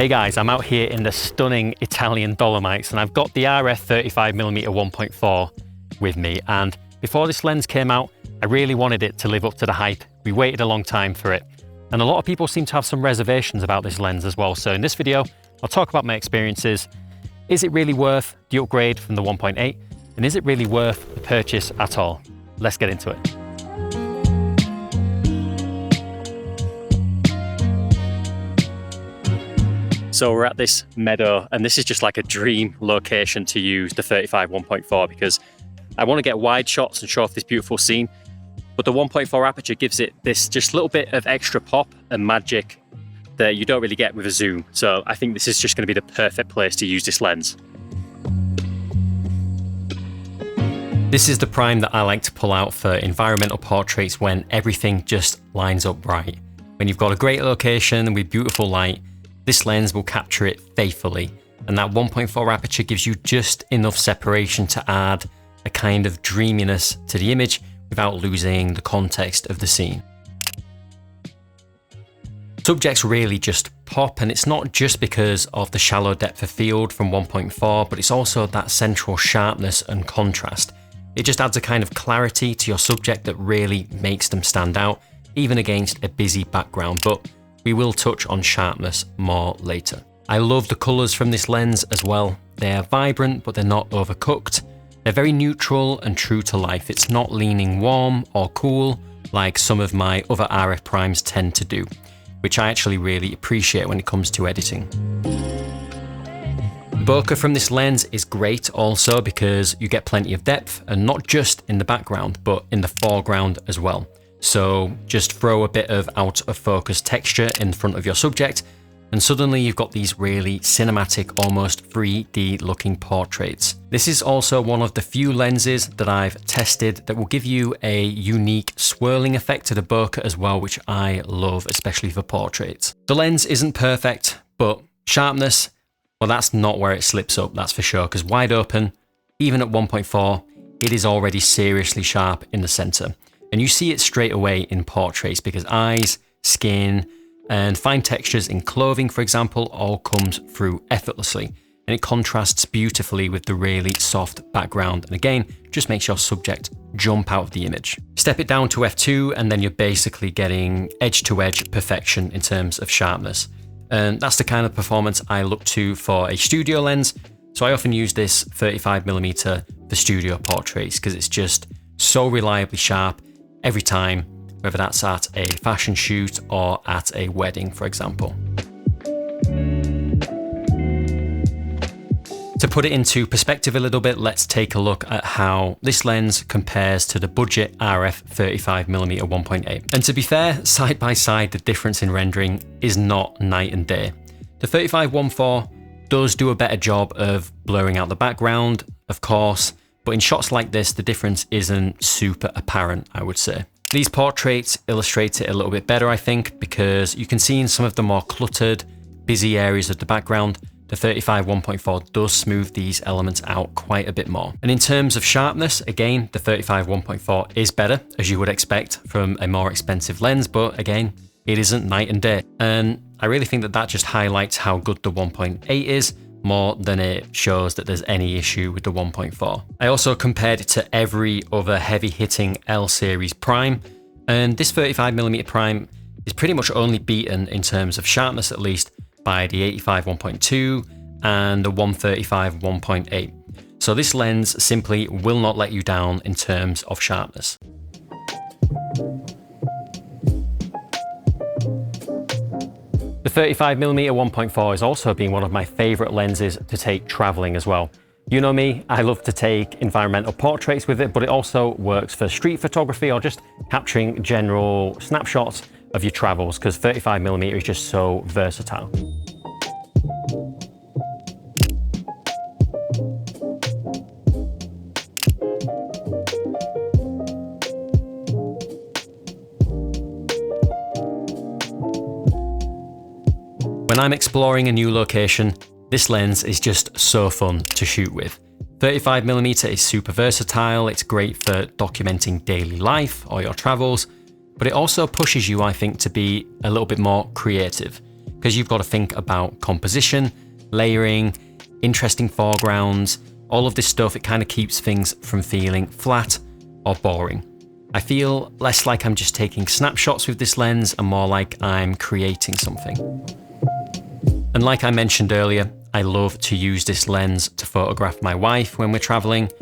Hey guys, I'm out here in the stunning Italian Dolomites and I've got the RF 35mm 1.4 with me, and before this lens came out, I really wanted it to live up to the hype. We waited a long time for it, and a lot of people seem to have some reservations about this lens as well. So in this video, I'll talk about my experiences. Is it really worth the upgrade from the 1.8? And is it really worth the purchase at all? Let's get into it. So we're at this meadow, and this is just like a dream location to use the 35 1.4 because I want to get wide shots and show off this beautiful scene. But the 1.4 aperture gives it this just little bit of extra pop and magic that you don't really get with a zoom. So I think this is just going to be the perfect place to use this lens. This is the prime that I like to pull out for environmental portraits when everything just lines up right. When you've got a great location with beautiful light, this lens will capture it faithfully, and that 1.4 aperture gives you just enough separation to add a kind of dreaminess to the image without losing the context of the scene. Subjects really just pop, and it's not just because of the shallow depth of field from 1.4, but it's also that central sharpness and contrast. It just adds a kind of clarity to your subject that really makes them stand out, even against a busy background, but we will touch on sharpness more later. I love the colours from this lens as well. They're vibrant, but they're not overcooked. They're very neutral and true to life. It's not leaning warm or cool like some of my other RF primes tend to do, which I actually really appreciate when it comes to editing. The bokeh from this lens is great also because you get plenty of depth, and not just in the background, but in the foreground as well. So just throw a bit of out of focus texture in front of your subject, and suddenly you've got these really cinematic, almost 3D looking portraits. This is also one of the few lenses that I've tested that will give you a unique swirling effect to the bokeh as well, which I love, especially for portraits. The lens isn't perfect, but sharpness, well, that's not where it slips up, that's for sure, because wide open, even at 1.4, it is already seriously sharp in the center. And you see it straight away in portraits because eyes, skin, and fine textures in clothing, for example, all comes through effortlessly. And it contrasts beautifully with the really soft background. And again, just makes your subject jump out of the image. Step it down to f2, and then you're basically getting edge-to-edge perfection in terms of sharpness. And that's the kind of performance I look to for a studio lens. So I often use this 35mm for studio portraits because it's just so reliably sharp every time, whether that's at a fashion shoot or at a wedding, for example. To put it into perspective a little bit, let's take a look at how this lens compares to the budget RF 35mm 1.8. And to be fair, side by side, the difference in rendering is not night and day. The 35-1.4 does do a better job of blurring out the background, of course, but in shots like this, the difference isn't super apparent, I would say. These portraits illustrate it a little bit better, I think, because you can see in some of the more cluttered, busy areas of the background, the 35 1.4 does smooth these elements out quite a bit more. And in terms of sharpness, again, the 35 1.4 is better, as you would expect from a more expensive lens, but again, it isn't night and day. And I really think that that just highlights how good the 1.8 is, more than it shows that there's any issue with the 1.4. I also compared it to every other heavy-hitting L series prime, and this 35mm prime is pretty much only beaten in terms of sharpness, at least, by the 85 1.2 and the 135 1.8. So this lens simply will not let you down in terms of sharpness. The 35mm 1.4 has also been one of my favorite lenses to take traveling as well. You know me, I love to take environmental portraits with it, but it also works for street photography or just capturing general snapshots of your travels, because 35mm is just so versatile. When I'm exploring a new location, this lens is just so fun to shoot with. 35mm is super versatile, it's great for documenting daily life or your travels, but it also pushes you, I think, to be a little bit more creative. because you've got to think about composition, layering, interesting foregrounds, all of this stuff. It kind of keeps things from feeling flat or boring. I feel less like I'm just taking snapshots with this lens and more like I'm creating something. And like I mentioned earlier, I love to use this lens to photograph my wife when we're traveling.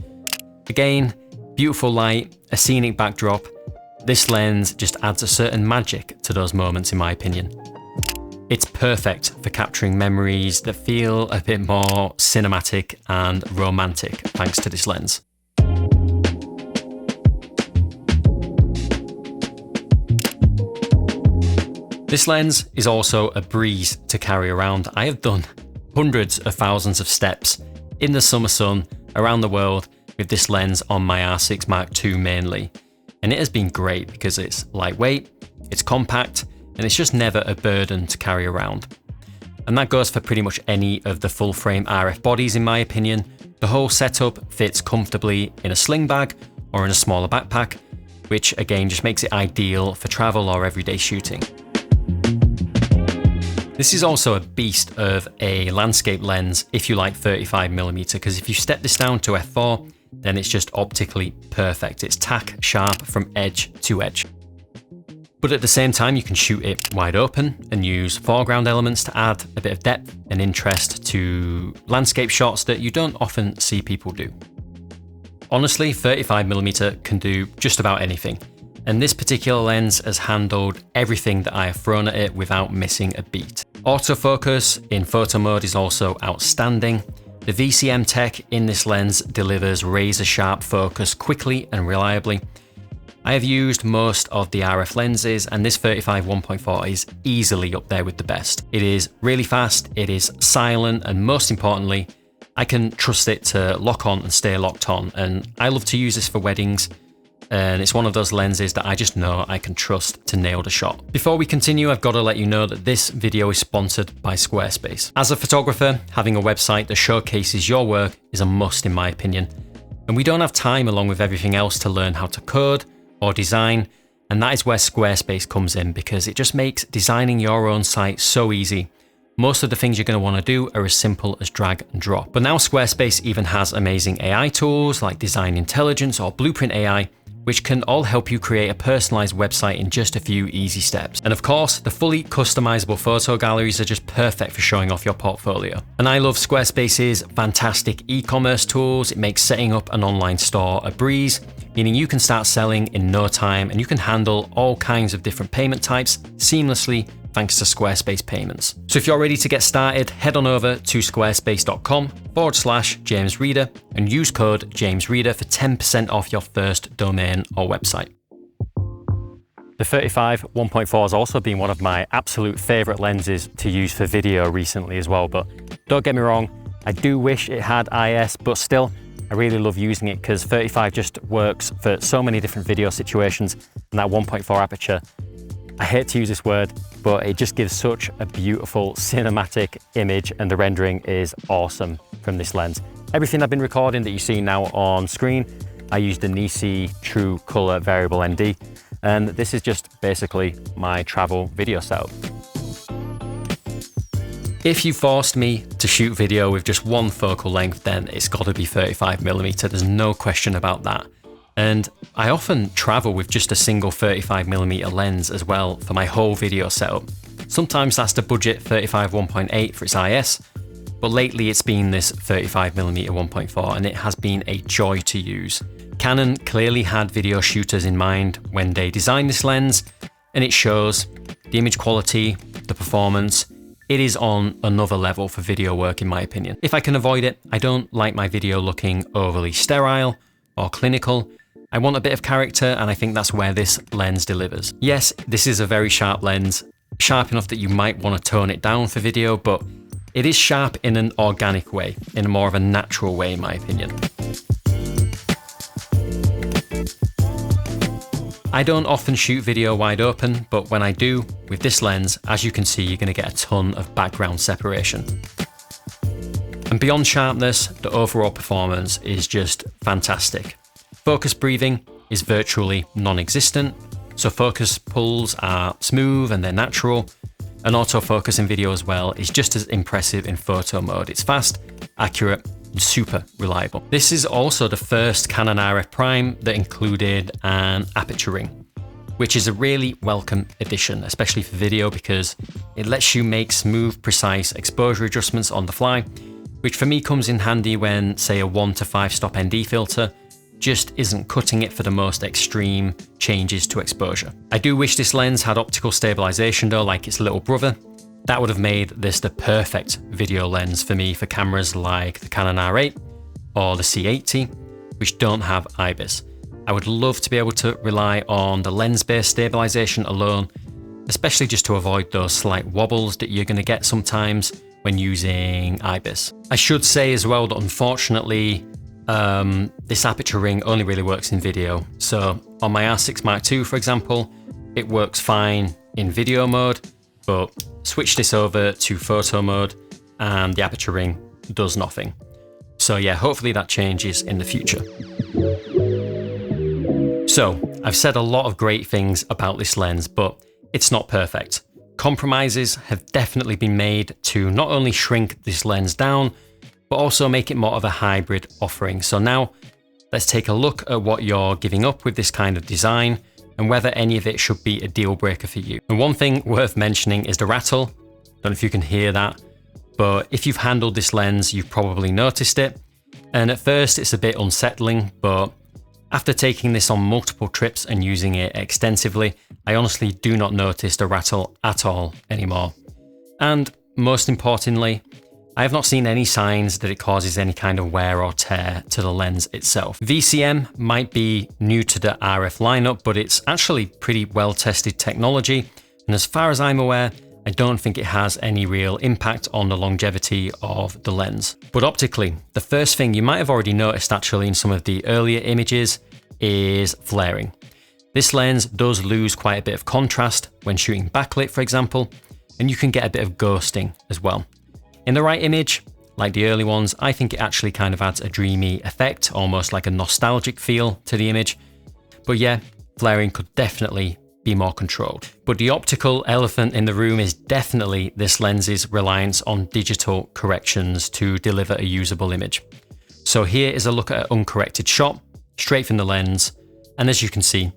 Again, beautiful light, a scenic backdrop. This lens just adds a certain magic to those moments in my opinion. It's perfect for capturing memories that feel a bit more cinematic and romantic thanks to this lens. This lens is also a breeze to carry around. I have done hundreds of thousands of steps in the summer sun around the world with this lens on my R6 Mark II mainly. And it has been great because it's lightweight, it's compact, and it's just never a burden to carry around. And that goes for pretty much any of the full frame RF bodies in my opinion. The whole setup fits comfortably in a sling bag or in a smaller backpack, which again just makes it ideal for travel or everyday shooting. This is also a beast of a landscape lens if you like 35mm, because if you step this down to f4, then it's just optically perfect. It's tack sharp from edge to edge. But at the same time, you can shoot it wide open and use foreground elements to add a bit of depth and interest to landscape shots that you don't often see people do. Honestly, 35mm can do just about anything. And this particular lens has handled everything that I have thrown at it without missing a beat. Autofocus in photo mode is also outstanding. The VCM tech in this lens delivers razor sharp focus quickly and reliably. I have used most of the RF lenses and this 35 1.4 is easily up there with the best. It is really fast, it is silent, and most importantly, I can trust it to lock on and stay locked on. And I love to use this for weddings. And it's one of those lenses that I just know I can trust to nail the shot. Before we continue, I've got to let you know that this video is sponsored by Squarespace. As a photographer, having a website that showcases your work is a must in my opinion. And we don't have time along with everything else to learn how to code or design. And that is where Squarespace comes in because it just makes designing your own site so easy. Most of the things you're going to want to do are as simple as drag and drop. But now Squarespace even has amazing AI tools like Design Intelligence or Blueprint AI, which can all help you create a personalized website in just a few easy steps. And of course, the fully customizable photo galleries are just perfect for showing off your portfolio. And I love Squarespace's fantastic e-commerce tools. It makes setting up an online store a breeze, meaning you can start selling in no time and you can handle all kinds of different payment types seamlessly thanks to Squarespace payments. So if you're ready to get started, head on over to squarespace.com/JamesReader and use code JamesReader for 10% off your first domain or website. The 35 1.4 has also been one of my absolute favorite lenses to use for video recently as well, but don't get me wrong, I do wish it had IS, but still, I really love using it because 35 just works for so many different video situations, and that 1.4 aperture, I hate to use this word, but it just gives such a beautiful cinematic image and the rendering is awesome from this lens. Everything I've been recording that you see now on screen, I use the Nisi True Color Variable ND, and this is just basically my travel video setup. If you forced me to shoot video with just one focal length, then it's got to be 35mm, there's no question about that. And I often travel with just a single 35mm lens as well for my whole video setup. Sometimes that's the budget 35 1.8 for its IS, but lately it's been this 35mm 1.4 and it has been a joy to use. Canon clearly had video shooters in mind when they designed this lens, and it shows. The image quality, the performance, it is on another level for video work in my opinion. If I can avoid it, I don't like my video looking overly sterile or clinical. I want a bit of character, and I think that's where this lens delivers. Yes, this is a very sharp lens, sharp enough that you might want to tone it down for video, but it is sharp in an organic way, in more of a natural way in my opinion. I don't often shoot video wide open, but when I do, with this lens, as you can see, you're going to get a ton of background separation. And beyond sharpness, the overall performance is just fantastic. Focus breathing is virtually non-existent, so focus pulls are smooth and they're natural. And autofocus in video as well is just as impressive in photo mode. It's fast, accurate, and super reliable. This is also the first Canon RF Prime that included an aperture ring, which is a really welcome addition, especially for video, because it lets you make smooth, precise exposure adjustments on the fly, which for me comes in handy when, say, a 1 to 5 stop ND filter just isn't cutting it for the most extreme changes to exposure. I do wish this lens had optical stabilization though, like its little brother. That would have made this the perfect video lens for me for cameras like the Canon R8 or the C80, which don't have IBIS. I would love to be able to rely on the lens-based stabilization alone, especially just to avoid those slight wobbles that you're going to get sometimes when using IBIS. I should say as well that unfortunately, this aperture ring only really works in video. So on my R6 Mark II, for example, it works fine in video mode, but switch this over to photo mode and the aperture ring does nothing. So yeah, hopefully that changes in the future. So I've said a lot of great things about this lens, but it's not perfect. Compromises have definitely been made to not only shrink this lens down, but also make it more of a hybrid offering. So now let's take a look at what you're giving up with this kind of design and whether any of it should be a deal breaker for you. And one thing worth mentioning is the rattle. Don't know if you can hear that, but if you've handled this lens, you've probably noticed it. And at first it's a bit unsettling, but after taking this on multiple trips and using it extensively, I honestly do not notice the rattle at all anymore. And most importantly, I have not seen any signs that it causes any kind of wear or tear to the lens itself. VCM might be new to the RF lineup, but it's actually pretty well tested technology. And as far as I'm aware, I don't think it has any real impact on the longevity of the lens. But optically, the first thing you might have already noticed actually in some of the earlier images is flaring. This lens does lose quite a bit of contrast when shooting backlit, for example, and you can get a bit of ghosting as well. In the right image, like the early ones, I think it actually kind of adds a dreamy effect, almost like a nostalgic feel to the image. But yeah, flaring could definitely be more controlled. But the optical elephant in the room is definitely this lens's reliance on digital corrections to deliver a usable image. So here is a look at an uncorrected shot, straight from the lens, and as you can see,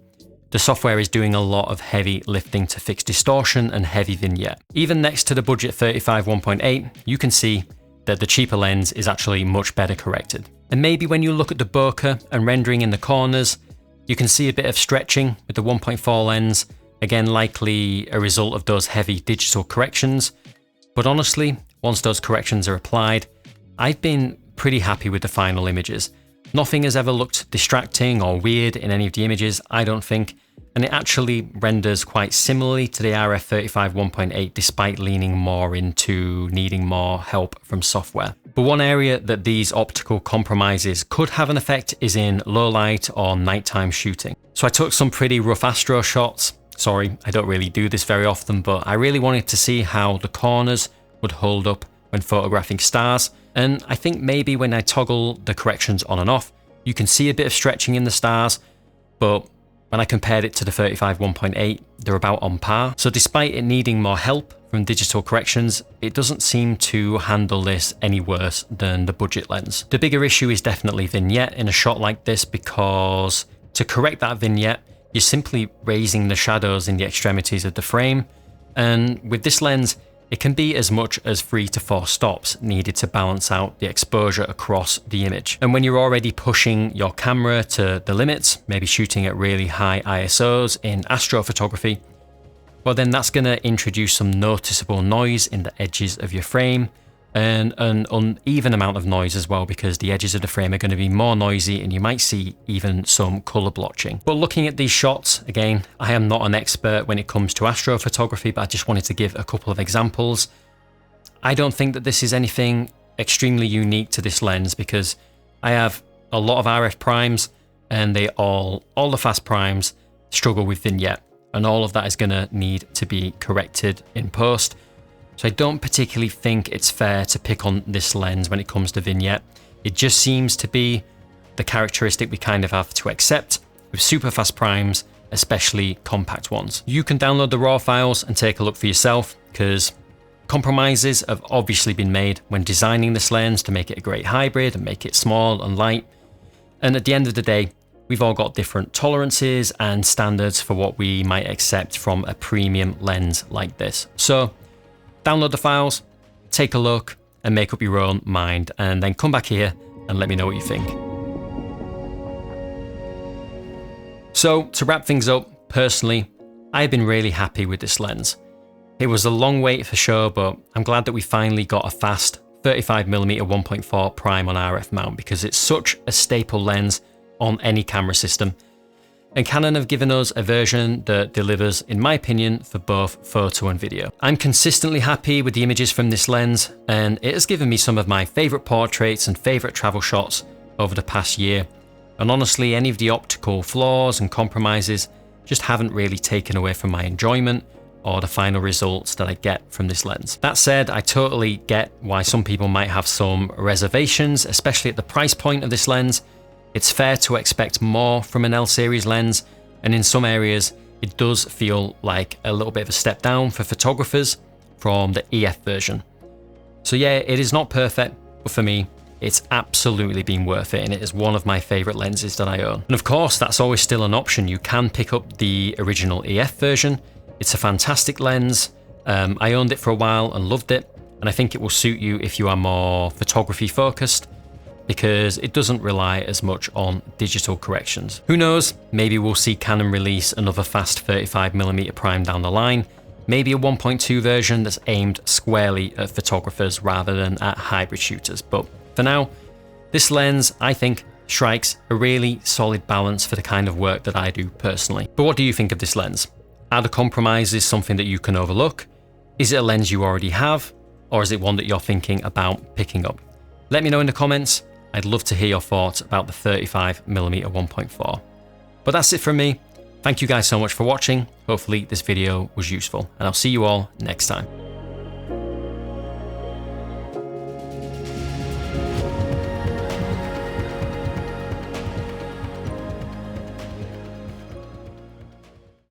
the software is doing a lot of heavy lifting to fix distortion and heavy vignette. Even next to the budget 35 1.8, you can see that the cheaper lens is actually much better corrected. And maybe when you look at the bokeh and rendering in the corners, you can see a bit of stretching with the 1.4 lens, again likely a result of those heavy digital corrections. But honestly, once those corrections are applied, I've been pretty happy with the final images. Nothing has ever looked distracting or weird in any of the images, I don't think, and it actually renders quite similarly to the RF 35 1.8 despite leaning more into needing more help from software. But one area that these optical compromises could have an effect is in low light or nighttime shooting. So I took some pretty rough astro shots. Sorry, I don't really do this very often, but I really wanted to see how the corners would hold up when photographing stars. And I think maybe when I toggle the corrections on and off, you can see a bit of stretching in the stars, but when I compared it to the 35 1.8, they're about on par. So despite it needing more help from digital corrections, it doesn't seem to handle this any worse than the budget lens. The bigger issue is definitely vignette in a shot like this, because to correct that vignette, you're simply raising the shadows in the extremities of the frame. And with this lens, it can be as much as 3 to 4 stops needed to balance out the exposure across the image. And when you're already pushing your camera to the limits, maybe shooting at really high ISOs in astrophotography, well then that's going to introduce some noticeable noise in the edges of your frame, and an uneven amount of noise as well, because the edges of the frame are going to be more noisy and you might see even some color blotching. But looking at these shots, again, I am not an expert when it comes to astrophotography, but I just wanted to give a couple of examples. I don't think that this is anything extremely unique to this lens, because I have a lot of RF primes and they all the fast primes struggle with vignette, and all of that is going to need to be corrected in post. So I don't particularly think it's fair to pick on this lens when it comes to vignette. It just seems to be the characteristic we kind of have to accept with super fast primes especially compact ones. You can download the raw files and take a look for yourself, because compromises have obviously been made when designing this lens to make it a great hybrid and make it small and light. And at the end of the day, we've all got different tolerances and standards for what we might accept from a premium lens like this. So download the files, take a look, and make up your own mind, and then come back here and let me know what you think. So to wrap things up, personally, I've been really happy with this lens. It was a long wait for sure, but I'm glad that we finally got a fast 35mm 1.4 prime on RF mount, because it's such a staple lens on any camera system. And Canon have given us a version that delivers, in my opinion, for both photo and video. I'm consistently happy with the images from this lens, and it has given me some of my favourite portraits and favourite travel shots over the past year. And honestly, any of the optical flaws and compromises just haven't really taken away from my enjoyment or the final results that I get from this lens. That said, I totally get why some people might have some reservations, especially at the price point of this lens. It's fair to expect more from an L series lens, and in some areas it does feel like a little bit of a step down for photographers from the EF version. So yeah, it is not perfect, but for me, it's absolutely been worth it, and it is one of my favourite lenses that I own. And of course, that's always still an option. You can pick up the original EF version. It's a fantastic lens. I owned it for a while and loved it, and I think it will suit you if you are more photography focused, because it doesn't rely as much on digital corrections. Who knows, maybe we'll see Canon release another fast 35mm prime down the line, maybe a 1.2 version that's aimed squarely at photographers rather than at hybrid shooters. But for now, this lens, I think, strikes a really solid balance for the kind of work that I do personally. But what do you think of this lens? Are the compromises something that you can overlook? Is it a lens you already have? Or is it one that you're thinking about picking up? Let me know in the comments. I'd love to hear your thoughts about the 35mm 1.4. But that's it from me. Thank you guys so much for watching. Hopefully this video was useful, and I'll see you all next time.